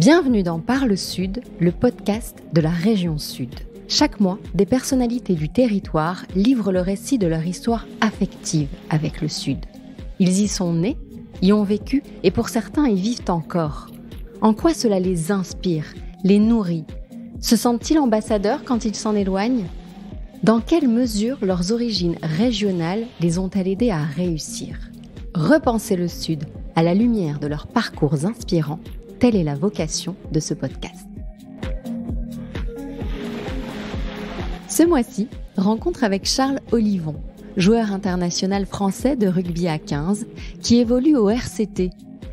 Bienvenue dans Parle Sud, le podcast de la région Sud. Chaque mois, des personnalités du territoire livrent le récit de leur histoire affective avec le Sud. Ils y sont nés, y ont vécu et pour certains y vivent encore. En quoi cela les inspire, les nourrit? Se sentent-ils ambassadeurs quand ils s'en éloignent? Dans quelle mesure leurs origines régionales les ont-elles aidés à réussir? Repenser le Sud à la lumière de leurs parcours inspirants, telle est la vocation de ce podcast. Ce mois-ci, rencontre avec Charles Olivon, joueur international français de rugby à 15, qui évolue au RCT,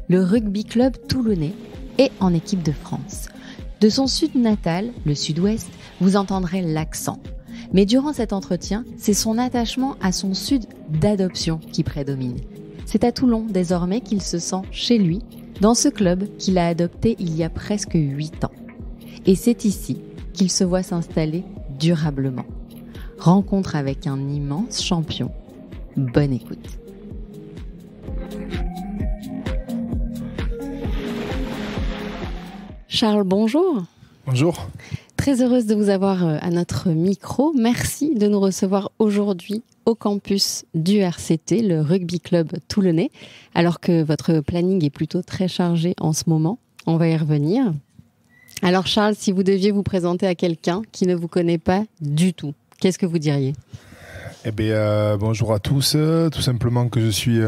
le rugby club toulonnais, et en équipe de France. De son sud natal, le sud-ouest, vous entendrez l'accent. Mais durant cet entretien, c'est son attachement à son sud d'adoption qui prédomine. C'est à Toulon désormais qu'il se sent chez lui, dans ce club qu'il a adopté il y a presque 8 ans. Et c'est ici qu'il se voit s'installer durablement. Rencontre avec un immense champion. Bonne écoute. Charles, bonjour. Bonjour. Très heureuse de vous avoir à notre micro. Merci de nous recevoir aujourd'hui au campus du RCT, le rugby club toulonnais, alors que votre planning est plutôt très chargé en ce moment. On va y revenir. Alors Charles, si vous deviez vous présenter à quelqu'un qui ne vous connaît pas du tout, qu'est-ce que vous diriez ? Bonjour à tous. Tout simplement que je suis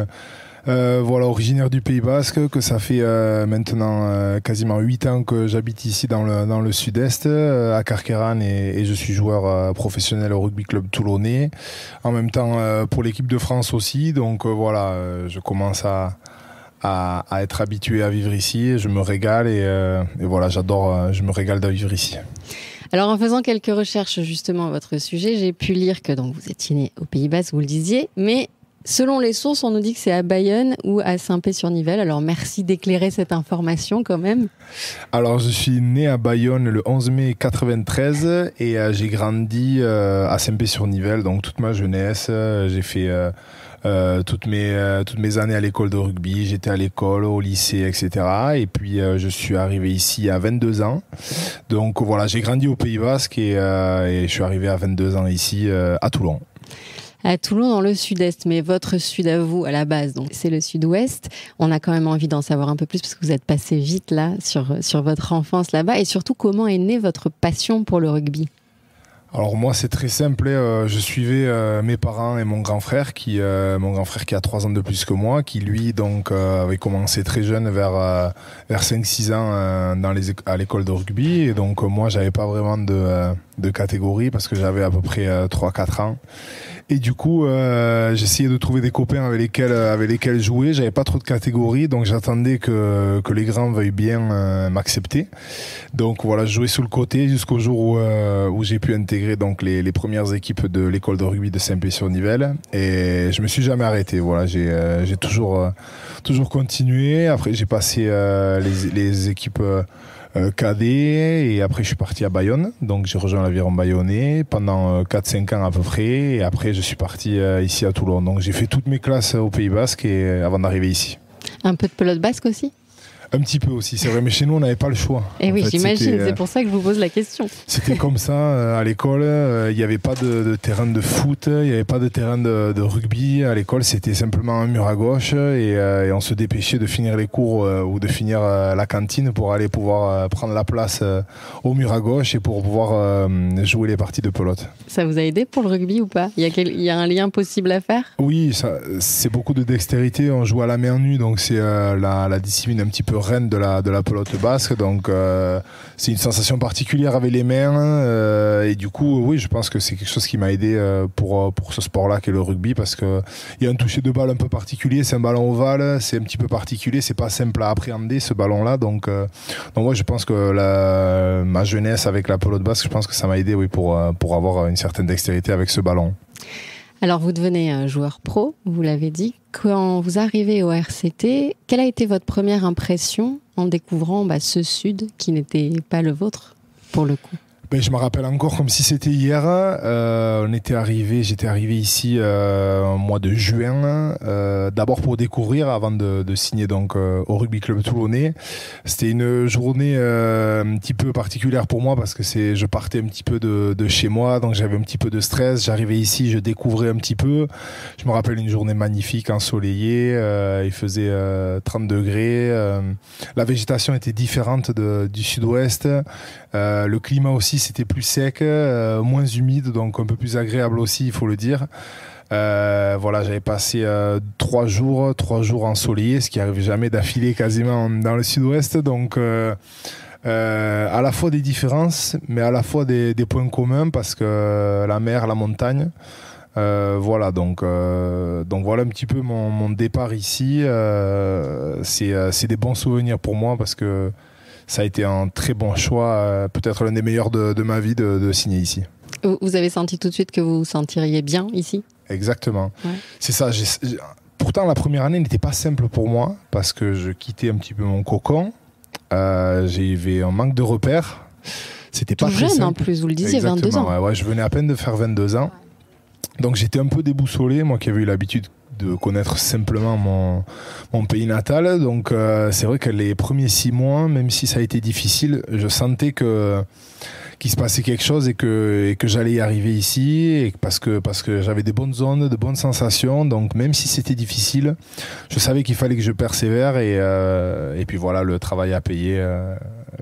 originaire du Pays Basque, que ça fait maintenant quasiment 8 ans que j'habite ici dans le sud-est, à Carqueiranne, et je suis joueur professionnel au rugby club toulonnais. En même temps pour l'équipe de France aussi, donc je commence à être habitué à vivre ici. Je me régale et voilà, j'adore, je me régale de vivre ici. Alors en faisant quelques recherches justement à votre sujet, j'ai pu lire que donc, vous étiez né au Pays Basque, vous le disiez, mais selon les sources, on nous dit que c'est à Bayonne ou à Saint-Pé-sur-Nivelle. Alors merci d'éclairer cette information quand même. Alors je suis né à Bayonne le 11 mai 93 et j'ai grandi à Saint-Pé-sur-Nivelle, donc toute ma jeunesse. J'ai fait toutes mes années à l'école de rugby, j'étais à l'école, au lycée, etc. Et puis je suis arrivé ici à 22 ans. Donc voilà, j'ai grandi au Pays Basque et je suis arrivé à 22 ans ici à Toulon. À Toulon, dans le sud-est, mais votre sud à vous, à la base, donc c'est le sud-ouest. On a quand même envie d'en savoir un peu plus parce que vous êtes passé vite là sur votre enfance là-bas. Et surtout, comment est née votre passion pour le rugby ? Alors moi c'est très simple, je suivais mes parents et mon grand frère qui a 3 ans de plus que moi, qui lui donc avait commencé très jeune vers 5-6 ans à l'école de rugby, et donc moi j'avais pas vraiment de catégorie parce que j'avais à peu près 3-4 ans. Et du coup, j'essayais de trouver des copains avec lesquels jouer. J'avais pas trop de catégories, donc j'attendais que les grands veuillent bien m'accepter. Donc voilà, je jouais sous le côté jusqu'au jour où j'ai pu intégrer donc les premières équipes de l'école de rugby de Saint-Pé-sur-Nivelle. Et je me suis jamais arrêté. Voilà, j'ai toujours continué. Après, j'ai passé les équipes cadet, et après je suis parti à Bayonne, donc j'ai rejoint l'aviron bayonnais pendant 4-5 ans à peu près, et après je suis parti ici à Toulon, donc j'ai fait toutes mes classes au Pays Basque avant d'arriver ici. Un peu de pelote basque aussi ? Un petit peu aussi, c'est vrai, mais chez nous on n'avait pas le choix. Et oui, j'imagine, c'est pour ça que je vous pose la question. C'était comme ça, à l'école, il n'y avait pas de terrain de foot, il n'y avait pas de terrain de rugby. À l'école, c'était simplement un mur à gauche, et on se dépêchait de finir les cours ou de finir la cantine pour aller pouvoir prendre la place au mur à gauche et pour pouvoir jouer les parties de pelote. Ça vous a aidé pour le rugby ou pas ? Il y a un lien possible à faire ? Oui, c'est beaucoup de dextérité, on joue à la main nue, donc c'est la discipline un petit peu reine de la pelote basque, donc c'est une sensation particulière avec les mains, et du coup oui, je pense que c'est quelque chose qui m'a aidé pour ce sport-là qu'est le rugby, parce que il y a un toucher de balle un peu particulier, c'est un ballon ovale, c'est un petit peu particulier, c'est pas simple à appréhender ce ballon-là, donc moi je pense que ma jeunesse avec la pelote basque, je pense que ça m'a aidé, oui, pour avoir une certaine dextérité avec ce ballon. Alors, vous devenez joueur pro, vous l'avez dit. Quand vous arrivez au RCT, quelle a été votre première impression en découvrant ce sud qui n'était pas le vôtre, pour le coup ? Ben, je me rappelle encore comme si c'était hier. J'étais arrivé ici au mois de juin, d'abord pour découvrir avant de signer donc au Rugby Club Toulonnais. C'était une journée un petit peu particulière pour moi parce que je partais un petit peu de chez moi, donc j'avais un petit peu de stress. J'arrivais ici, je découvrais un petit peu. Je me rappelle une journée magnifique, ensoleillée. Il faisait 30 degrés. La végétation était différente du sud-ouest. Le climat aussi, c'était plus sec, moins humide, donc un peu plus agréable aussi, il faut le dire. Voilà, j'avais passé 3 jours ensoleillés, ce qui n'arrive jamais d'affilée quasiment dans le sud-ouest. Donc, à la fois des différences, mais à la fois des points communs, parce que la mer, la montagne. Voilà, donc voilà un petit peu mon départ ici. C'est des bons souvenirs pour moi parce que ça a été un très bon choix, peut-être l'un des meilleurs de ma vie de signer ici. Vous avez senti tout de suite que vous vous sentiriez bien ici ? Exactement. Ouais. C'est ça. Pourtant, la première année n'était pas simple pour moi parce que je quittais un petit peu mon cocon. J'avais un manque de repères. C'était pas très simple. Jeune en plus, vous le disiez, exactement, 22 ans. Ouais, je venais à peine de faire 22 ans. Donc j'étais un peu déboussolé, moi qui avais eu l'habitude de connaître simplement mon pays natal. Donc c'est vrai que les premiers 6 mois, même si ça a été difficile, je sentais qu'il se passait quelque chose et que j'allais y arriver ici, et parce que j'avais des bonnes zones, de bonnes sensations. Donc même si c'était difficile, je savais qu'il fallait que je persévère et puis voilà, le travail a payé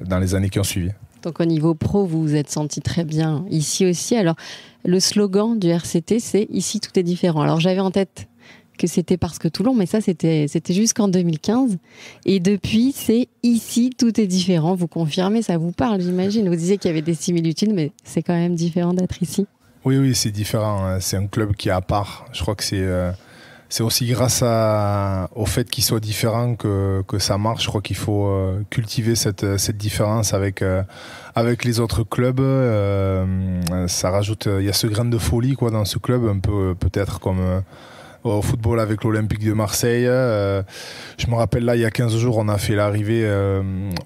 dans les années qui ont suivi. Donc au niveau pro, vous vous êtes senti très bien ici aussi. Alors le slogan du RCT, c'est « Ici, tout est différent ». Alors j'avais en tête que c'était parce que Toulon, mais ça c'était jusqu'en 2015. Et depuis, c'est « Ici, tout est différent ». Vous confirmez, ça vous parle, j'imagine. Vous disiez qu'il y avait des similitudes, mais c'est quand même différent d'être ici. Oui, c'est différent. C'est un club qui est à part. Je crois que c'est aussi grâce au fait qu'il soit différent que ça marche. Je crois qu'il faut cultiver cette différence avec les autres clubs. Ça rajoute, il y a ce grain de folie dans ce club, un peu peut-être comme au football avec l'Olympique de Marseille. Je me rappelle là, il y a 15 jours, on a fait l'arrivée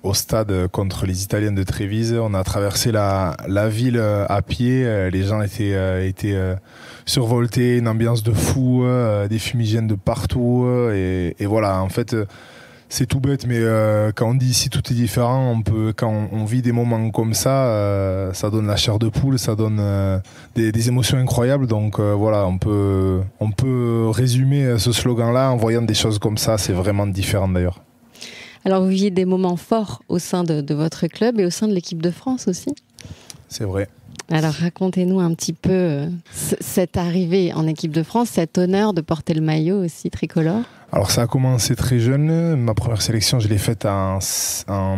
au stade contre les Italiens de Trévise. On a traversé la ville à pied. Les gens étaient survoltés, une ambiance de fou, des fumigènes de partout. Et voilà, en fait, c'est tout bête, mais quand on dit ici tout est différent, quand on vit des moments comme ça, ça donne la chair de poule, ça donne des émotions incroyables. Donc voilà, on peut résumer ce slogan-là en voyant des choses comme ça. C'est vraiment différent d'ailleurs. Alors vous viviez des moments forts au sein de votre club et au sein de l'équipe de France aussi ? C'est vrai. Alors racontez-nous un petit peu cette arrivée en équipe de France, cet honneur de porter le maillot aussi tricolore. Alors ça a commencé très jeune. Ma première sélection, je l'ai faite en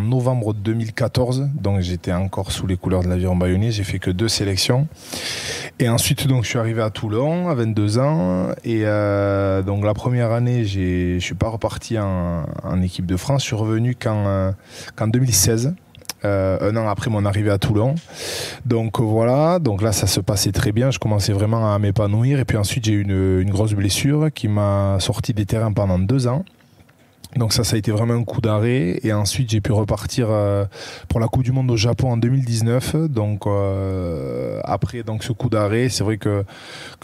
novembre 2014. Donc j'étais encore sous les couleurs de l'Aviron Bayonnais. J'ai fait que 2 sélections. Et ensuite, donc, je suis arrivé à Toulon à 22 ans. Et donc la première année, je suis pas reparti en équipe de France. Je suis revenu qu'en 2016. 1 an après mon arrivée à Toulon. Donc voilà, donc là ça se passait très bien, je commençais vraiment à m'épanouir et puis ensuite j'ai eu une grosse blessure qui m'a sorti des terrains pendant 2 ans. Donc ça a été vraiment un coup d'arrêt et ensuite j'ai pu repartir pour la Coupe du Monde au Japon en 2019. Donc après ce coup d'arrêt, c'est vrai que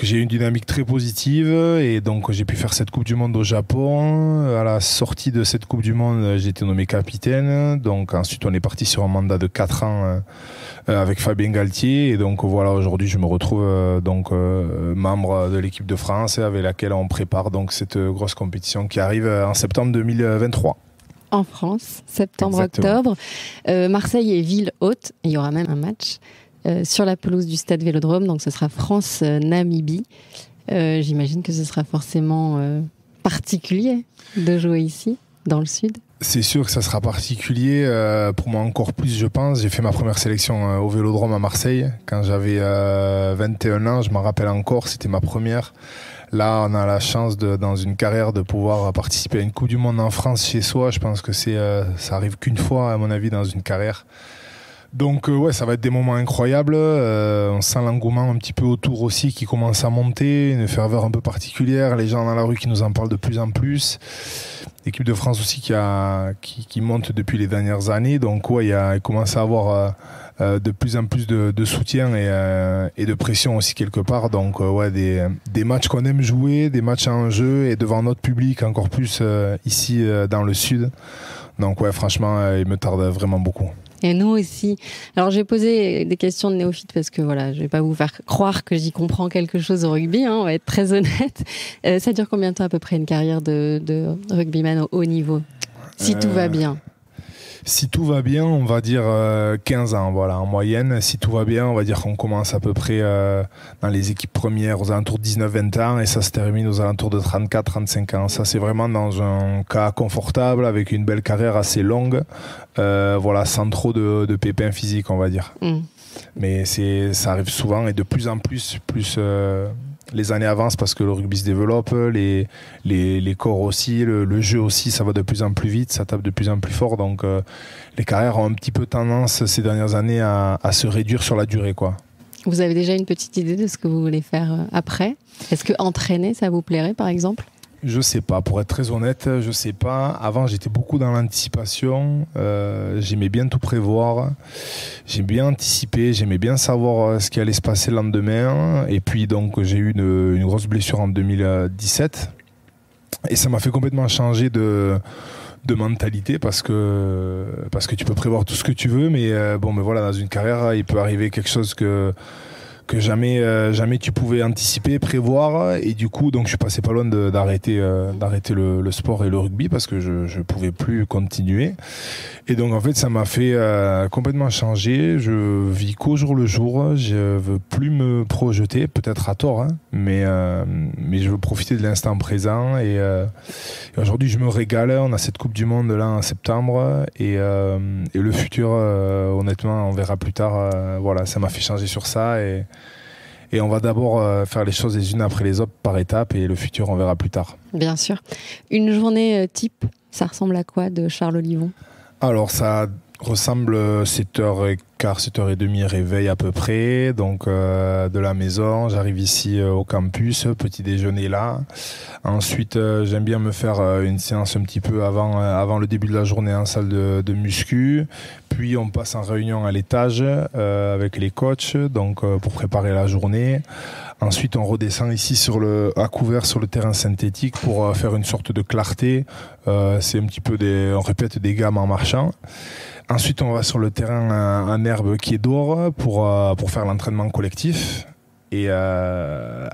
j'ai eu une dynamique très positive et donc j'ai pu faire cette Coupe du Monde au Japon. À la sortie de cette Coupe du Monde, j'ai été nommé capitaine. Donc ensuite on est parti sur un mandat de 4 ans avec Fabien Galtier et donc voilà, aujourd'hui je me retrouve membre de l'équipe de France avec laquelle on prépare donc cette grosse compétition qui arrive en septembre 2023. En France, septembre-octobre. Marseille est ville hôte. Il y aura même un match sur la pelouse du stade Vélodrome. Donc ce sera France-Namibie. J'imagine que ce sera forcément particulier de jouer ici, dans le sud. C'est sûr que ça sera particulier, pour moi encore plus je pense. J'ai fait ma première sélection au Vélodrome à Marseille quand j'avais 21 ans, je m'en rappelle encore, c'était ma première. Là on a la chance dans une carrière de pouvoir participer à une Coupe du Monde en France chez soi. Je pense que ça arrive qu'une fois à mon avis dans une carrière. Donc ouais, ça va être des moments incroyables. On sent l'engouement un petit peu autour aussi qui commence à monter, une ferveur un peu particulière. Les gens dans la rue qui nous en parlent de plus en plus. L'équipe de France aussi qui monte depuis les dernières années. Donc ouais, il commence à avoir de plus en plus de soutien et de pression aussi quelque part. Donc ouais, des matchs qu'on aime jouer, des matchs en jeu et devant notre public encore plus ici dans le sud. Donc ouais, franchement, il me tarde vraiment beaucoup. Et nous aussi. Alors j'ai posé des questions de néophyte parce que voilà, je vais pas vous faire croire que j'y comprends quelque chose au rugby, hein, on va être très honnête. Ça dure combien de temps à peu près une carrière de rugbyman au haut niveau, si tout va bien? Si tout va bien, on va dire 15 ans, voilà, en moyenne. Si tout va bien, on va dire qu'on commence à peu près dans les équipes premières aux alentours de 19-20 ans et ça se termine aux alentours de 34-35 ans. Ça, c'est vraiment dans un cas confortable, avec une belle carrière assez longue, voilà, sans trop de pépins physiques, on va dire. Mais ça arrive souvent et de plus en plus les années avancent parce que le rugby se développe, les corps aussi, le jeu aussi, ça va de plus en plus vite, ça tape de plus en plus fort. Donc les carrières ont un petit peu tendance ces dernières années à se réduire sur la durée, quoi. Vous avez déjà une petite idée de ce que vous voulez faire après? Est-ce que entraîner, ça vous plairait par exemple? Je sais pas, pour être très honnête, je sais pas. Avant, j'étais beaucoup dans l'anticipation. J'aimais bien tout prévoir. J'aimais bien anticiper. J'aimais bien savoir ce qui allait se passer le lendemain. Et puis, donc, j'ai eu une grosse blessure en 2017. Et ça m'a fait complètement changer de mentalité parce que tu peux prévoir tout ce que tu veux. Mais mais voilà, dans une carrière, il peut arriver quelque chose que jamais tu pouvais anticiper, prévoir, et du coup donc je suis passé pas loin d'arrêter le sport et le rugby parce que je pouvais plus continuer. Et donc en fait ça m'a fait complètement changer. Je vis qu'au jour le jour, je veux plus me projeter, peut-être à tort, hein, mais je veux profiter de l'instant présent et aujourd'hui je me régale. On a cette Coupe du Monde là en septembre et le futur honnêtement on verra plus tard. Voilà, ça m'a fait changer sur ça et on va d'abord faire les choses les unes après les autres par étapes et le futur on verra plus tard. Bien sûr. Une journée type, ça ressemble à quoi de Charles Olivon? Alors ça ressemble 7h15, 7h30 réveil à peu près, donc de la maison, j'arrive ici au campus, petit déjeuner là. Ensuite j'aime bien me faire une séance un petit peu avant le début de la journée en salle de muscu, puis on passe en réunion à l'étage avec les coachs, donc pour préparer la journée. Ensuite, on redescend ici à couvert sur le terrain synthétique pour faire une sorte de clarté. C'est un petit peu on répète des gammes en marchant. Ensuite, on va sur le terrain en herbe qui est dehors pour faire l'entraînement collectif. Et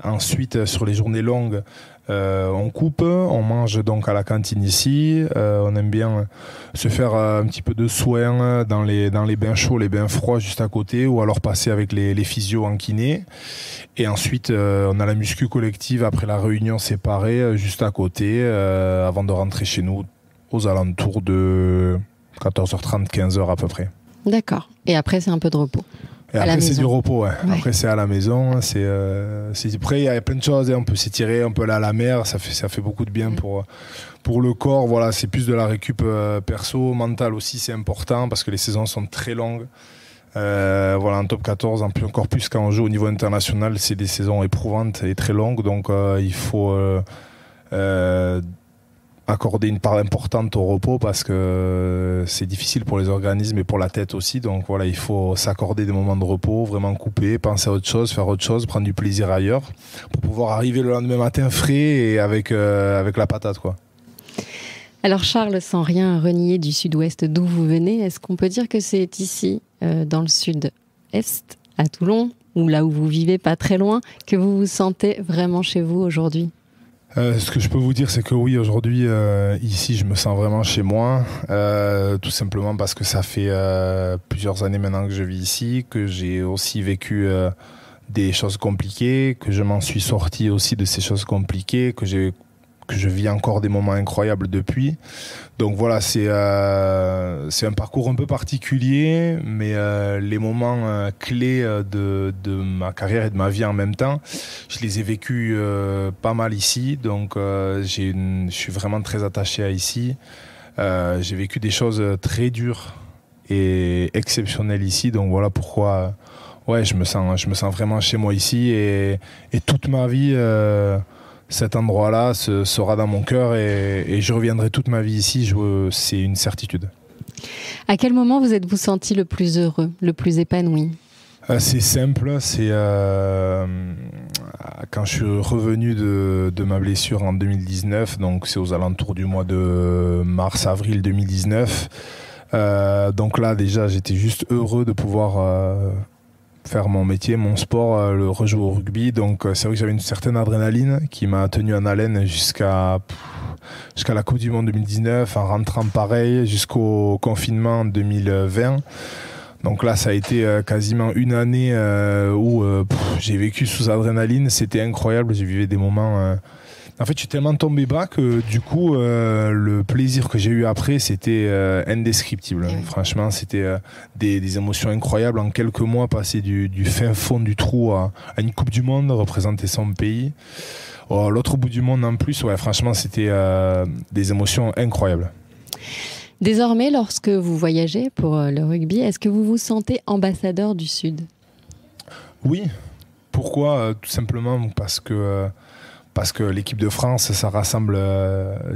ensuite, sur les journées longues, on coupe, on mange donc à la cantine ici. On aime bien se faire un petit peu de soins dans les bains chauds, les bains froids juste à côté, ou alors passer avec les physios en kiné. Et ensuite, on a la muscu collective après la réunion séparée juste à côté, avant de rentrer chez nous aux alentours de 14h30, 15h à peu près. D'accord. Et après, c'est un peu de repos. Et après, c'est du repos, ouais. Après, c'est à la maison. Après, il y a plein de choses. On peut s'étirer, on peut aller à la mer. Ça fait beaucoup de bien pour le corps. Voilà, c'est plus de la récup perso. Mental aussi, c'est important parce que les saisons sont très longues. Voilà, en top 14, encore plus quand on joue au niveau international, c'est des saisons éprouvantes et très longues. Donc, il faut accorder une part importante au repos parce que c'est difficile pour les organismes et pour la tête aussi. Donc voilà, il faut s'accorder des moments de repos, vraiment couper, penser à autre chose, faire autre chose, prendre du plaisir ailleurs pour pouvoir arriver le lendemain matin frais et avec la patate, quoi. Alors Charles, sans rien renier du sud-ouest d'où vous venez, est-ce qu'on peut dire que c'est ici, dans le sud-est, à Toulon, ou là où vous vivez pas très loin, que vous vous sentez vraiment chez vous aujourd'hui ? Ce que je peux vous dire, c'est que oui, aujourd'hui, ici, je me sens vraiment chez moi, tout simplement parce que ça fait plusieurs années maintenant que je vis ici, que j'ai aussi vécu des choses compliquées, que je m'en suis sorti aussi de ces choses compliquées, que je vis encore des moments incroyables depuis. Donc voilà, c'est un parcours un peu particulier, mais les moments clés de ma carrière et de ma vie en même temps, je les ai vécus pas mal ici. Donc je suis vraiment très attaché à ici. J'ai vécu des choses très dures et exceptionnelles ici. Donc voilà pourquoi je me sens vraiment chez moi ici. Et toute ma vie... cet endroit-là sera dans mon cœur et je reviendrai toute ma vie ici, c'est une certitude. À quel moment vous êtes-vous senti le plus heureux, le plus épanoui ? C'est simple, c'est quand je suis revenu de ma blessure en 2019, donc c'est aux alentours du mois de mars-avril 2019. Donc là déjà j'étais juste heureux de pouvoir faire mon métier, mon sport, le rejouer au rugby. Donc c'est vrai que j'avais une certaine adrénaline qui m'a tenu en haleine jusqu'à la Coupe du Monde 2019, en rentrant pareil jusqu'au confinement en 2020. Donc là, ça a été quasiment une année où j'ai vécu sous adrénaline. C'était incroyable. J'ai vécu des moments... En fait, je suis tellement tombé bas que du coup, le plaisir que j'ai eu après, c'était indescriptible. Oui. Franchement, c'était des émotions incroyables. En quelques mois, passer du fin fond du trou à une Coupe du Monde, représenter son pays. L'autre bout du monde en plus, ouais, franchement, c'était des émotions incroyables. Désormais, lorsque vous voyagez pour le rugby, est-ce que vous vous sentez ambassadeur du Sud ? Oui. Pourquoi ? Tout simplement parce que l'équipe de France, ça rassemble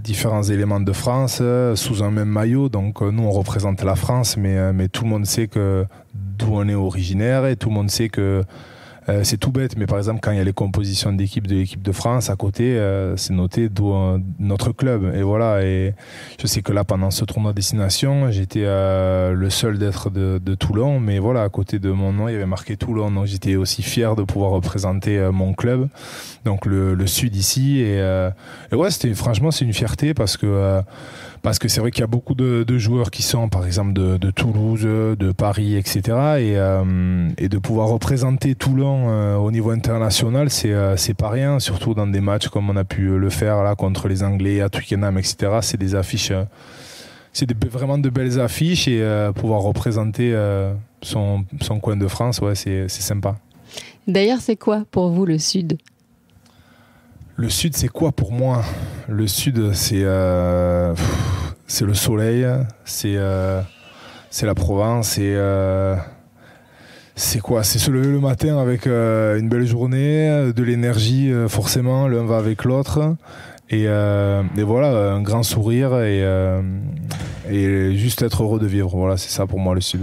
différents éléments de France sous un même maillot. Donc nous, on représente la France, mais tout le monde sait d'où on est originaire et tout le monde sait que c'est tout bête, mais par exemple, quand il y a les compositions d'équipe de l'équipe de France, à côté, c'est noté d'où notre club. Et voilà, et je sais que là, pendant ce tournoi destination, j'étais le seul d'être de Toulon, mais voilà, à côté de mon nom, il y avait marqué Toulon. Donc j'étais aussi fier de pouvoir représenter mon club, donc le Sud ici. Et ouais, franchement, c'est une fierté parce que c'est vrai qu'il y a beaucoup de joueurs qui sont, par exemple, de Toulouse, de Paris, etc. Et de pouvoir représenter Toulon au niveau international, c'est pas rien, surtout dans des matchs comme on a pu le faire là contre les Anglais à Twickenham, etc. C'est des affiches, vraiment de belles affiches et pouvoir représenter son coin de France, ouais, c'est sympa. D'ailleurs, c'est quoi pour vous le Sud ? Le Sud, c'est quoi pour moi ? Le Sud, c'est le soleil, c'est la Provence, c'est quoi ? C'est se lever le matin avec une belle journée, de l'énergie, forcément, l'un va avec l'autre. Et voilà, un grand sourire et juste être heureux de vivre. Voilà, c'est ça pour moi le Sud.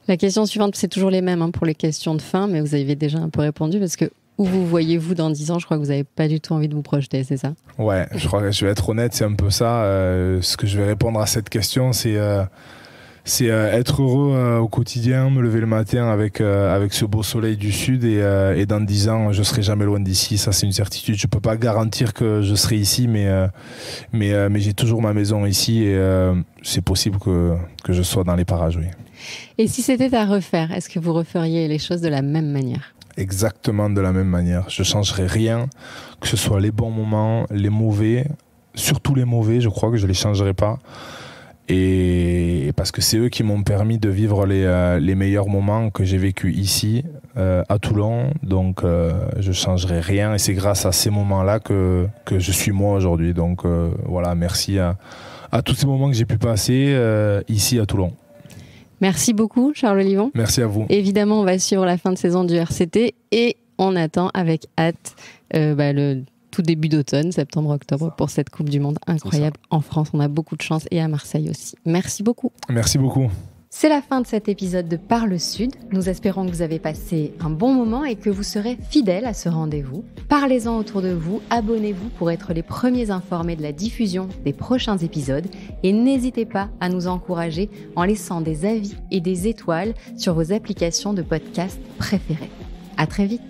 La question suivante, c'est toujours les mêmes pour les questions de fin, mais vous avez déjà un peu répondu parce que où vous voyez-vous dans 10 ans ? Je crois que vous n'avez pas du tout envie de vous projeter, c'est ça ? Ouais, je crois que je vais être honnête, c'est un peu ça. Ce que je vais répondre à cette question, c'est être heureux au quotidien, me lever le matin avec ce beau soleil du Sud et dans 10 ans, je ne serai jamais loin d'ici. Ça, c'est une certitude. Je ne peux pas garantir que je serai ici, mais j'ai toujours ma maison ici et c'est possible que je sois dans les parages, oui. Et si c'était à refaire, est-ce que vous referiez les choses de la même manière ? Exactement de la même manière. Je ne changerai rien, que ce soit les bons moments, les mauvais, surtout les mauvais, je crois que je ne les changerai pas. Et parce que c'est eux qui m'ont permis de vivre les meilleurs moments que j'ai vécu ici, à Toulon. Donc je ne changerai rien et c'est grâce à ces moments-là que je suis moi aujourd'hui. Donc voilà, merci à tous ces moments que j'ai pu passer ici à Toulon. Merci beaucoup, Charles Olivon. Merci à vous. Évidemment, on va suivre la fin de saison du RCT et on attend avec hâte le tout début d'automne, septembre-octobre, pour cette Coupe du Monde incroyable en France. On a beaucoup de chance et à Marseille aussi. Merci beaucoup. Merci beaucoup. C'est la fin de cet épisode de Parle Sud. Nous espérons que vous avez passé un bon moment et que vous serez fidèles à ce rendez-vous. Parlez-en autour de vous, abonnez-vous pour être les premiers informés de la diffusion des prochains épisodes et n'hésitez pas à nous encourager en laissant des avis et des étoiles sur vos applications de podcast préférées. À très vite.